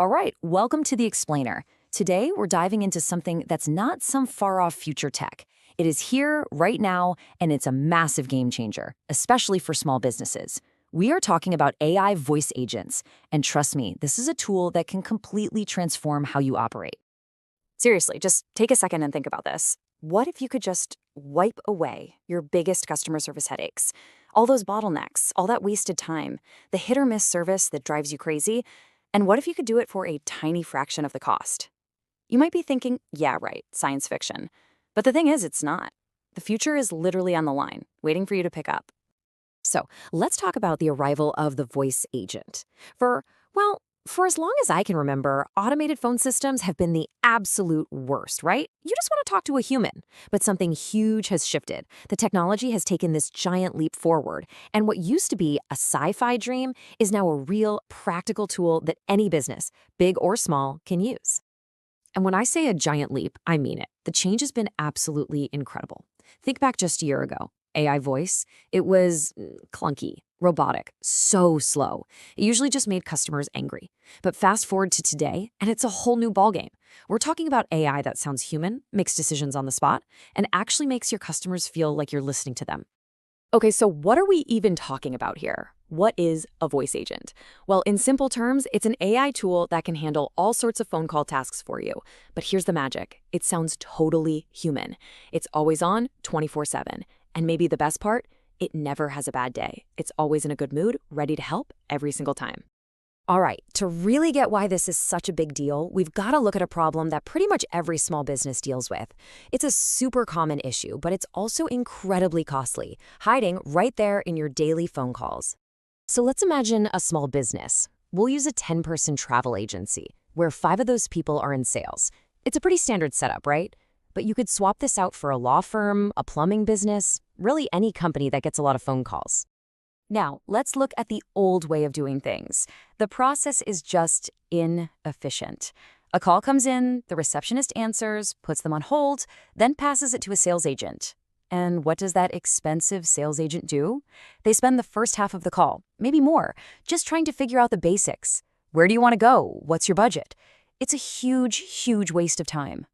All right, welcome to The Explainer. Today, we're diving into something that's not some far-off future tech. It is here, right now, and it's a massive game changer, especially for small businesses. We are talking about AI voice agents, and trust me, this is a tool that can completely transform how you operate. Seriously, just take a second and think about this. What if you could just wipe away your biggest customer service headaches? All those bottlenecks, all that wasted time, the hit or miss service that drives you crazy? And what if you could do it for a tiny fraction of the cost? You might be thinking, yeah, right, science fiction. But the thing is, it's not. The future is literally on the line, waiting for you to pick up. So, let's talk about the arrival of the voice agent. For as long as I can remember, automated phone systems have been the absolute worst, right? You just want to talk to a human. But something huge has shifted. The technology has taken this giant leap forward, and what used to be a sci-fi dream is now a real, practical tool that any business, big or small, can use. And when I say a giant leap, I mean it. The change has been absolutely incredible. Think back just a year ago. AI voice, it was clunky, robotic, so slow. It usually just made customers angry. But fast forward to today, and it's a whole new ballgame. We're talking about AI that sounds human, makes decisions on the spot, and actually makes your customers feel like you're listening to them. Okay, so what are we even talking about here? What is a voice agent? Well, in simple terms, it's an AI tool that can handle all sorts of phone call tasks for you. But here's the magic. It sounds totally human. It's always on, 24/7. And maybe the best part, it never has a bad day. It's always in a good mood, ready to help every single time. All right, to really get why this is such a big deal, we've got to look at a problem that pretty much every small business deals with. It's a super common issue, but it's also incredibly costly, hiding right there in your daily phone calls. So let's imagine a small business. We'll use a 10-person travel agency, where 5 of those people are in sales. It's a pretty standard setup, right? But you could swap this out for a law firm, a plumbing business, really any company that gets a lot of phone calls. Now, let's look at the old way of doing things. The process is just inefficient. A call comes in, the receptionist answers, puts them on hold, then passes it to a sales agent. And what does that expensive sales agent do? They spend the first half of the call, maybe more, just trying to figure out the basics. Where do you want to go? What's your budget? It's a huge, huge waste of time.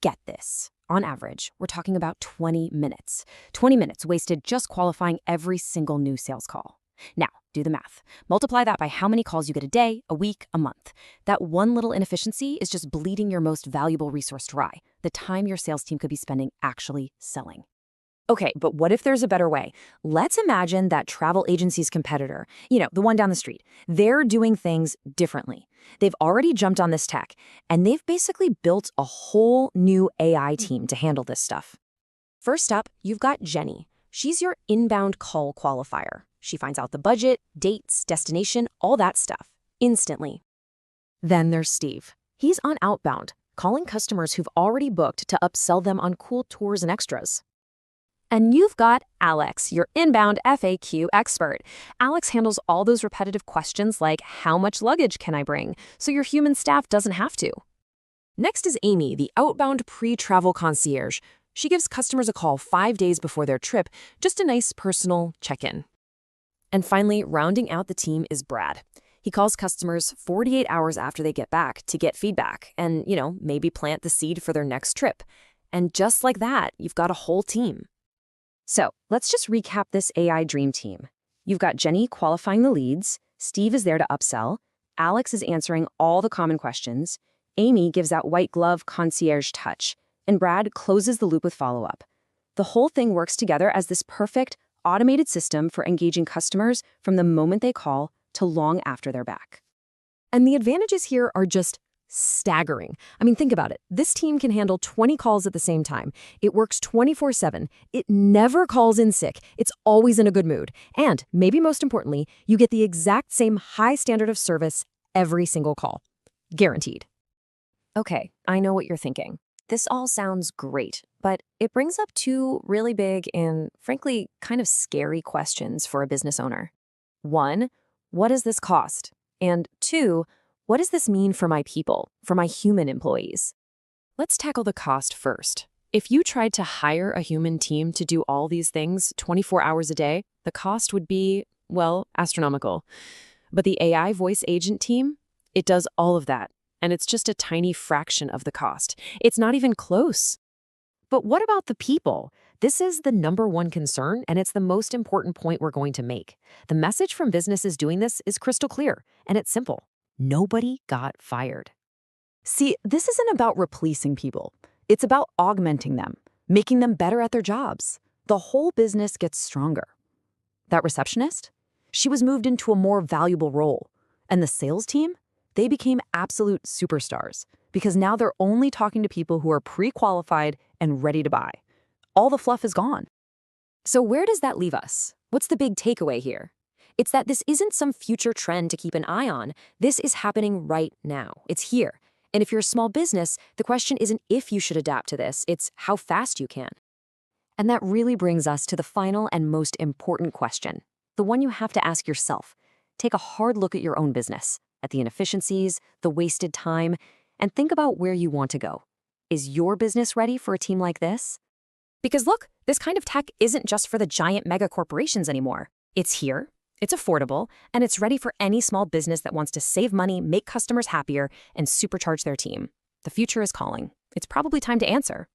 Get this. On average, we're talking about 20 minutes. 20 minutes wasted just qualifying every single new sales call. Now, do the math. Multiply that by how many calls you get a day, a week, a month. That one little inefficiency is just bleeding your most valuable resource dry, the time your sales team could be spending actually selling. Okay, but what if there's a better way? Let's imagine that travel agency's competitor, the one down the street. They're doing things differently. They've already jumped on this tech, and they've basically built a whole new AI team to handle this stuff. First up, you've got Jenny. She's your inbound call qualifier. She finds out the budget, dates, destination, all that stuff, instantly. Then there's Steve. He's on outbound, calling customers who've already booked to upsell them on cool tours and extras. And you've got Alex, your inbound FAQ expert. Alex handles all those repetitive questions like, how much luggage can I bring? So your human staff doesn't have to. Next is Amy, the outbound pre-travel concierge. She gives customers a call 5 days before their trip, just a nice personal check-in. And finally, rounding out the team is Brad. He calls customers 48 hours after they get back to get feedback and, maybe plant the seed for their next trip. And just like that, you've got a whole team. So let's just recap this AI dream team. You've got Jenny qualifying the leads, Steve is there to upsell, Alex is answering all the common questions, Amy gives that white glove concierge touch, and Brad closes the loop with follow-up. The whole thing works together as this perfect, automated system for engaging customers from the moment they call to long after they're back. And the advantages here are just staggering. I mean, think about it. This team can handle 20 calls at the same time. It works 24/7. It never calls in sick. It's always in a good mood. And maybe most importantly, you get the exact same high standard of service every single call. Guaranteed. Okay, I know what you're thinking. This all sounds great, but it brings up 2 really big and, frankly, kind of scary questions for a business owner. 1, what does this cost? And 2, what does this mean for my people, for my human employees? Let's tackle the cost first. If you tried to hire a human team to do all these things 24 hours a day, the cost would be, well, astronomical. But the AI voice agent team, It does all of that, and it's just a tiny fraction of the cost. It's not even close. But what about the people? This is the number one concern, and it's the most important point we're going to make. The message from businesses doing this is crystal clear, and it's simple. Nobody got fired. See, this isn't about replacing people. It's about augmenting them, making them better at their jobs. The whole business gets stronger. That receptionist? She was moved into a more valuable role. And the sales team? They became absolute superstars because now they're only talking to people who are pre-qualified and ready to buy. All the fluff is gone. So where does that leave us? What's the big takeaway here? It's that this isn't some future trend to keep an eye on. This is happening right now. It's here. And if you're a small business, the question isn't if you should adapt to this, it's how fast you can. And that really brings us to the final and most important question, the one you have to ask yourself. Take a hard look at your own business, at the inefficiencies, the wasted time, and think about where you want to go. Is your business ready for a team like this? Because look, this kind of tech isn't just for the giant mega corporations anymore. It's here, it's affordable, and it's ready for any small business that wants to save money, make customers happier, and supercharge their team. The future is calling. It's probably time to answer.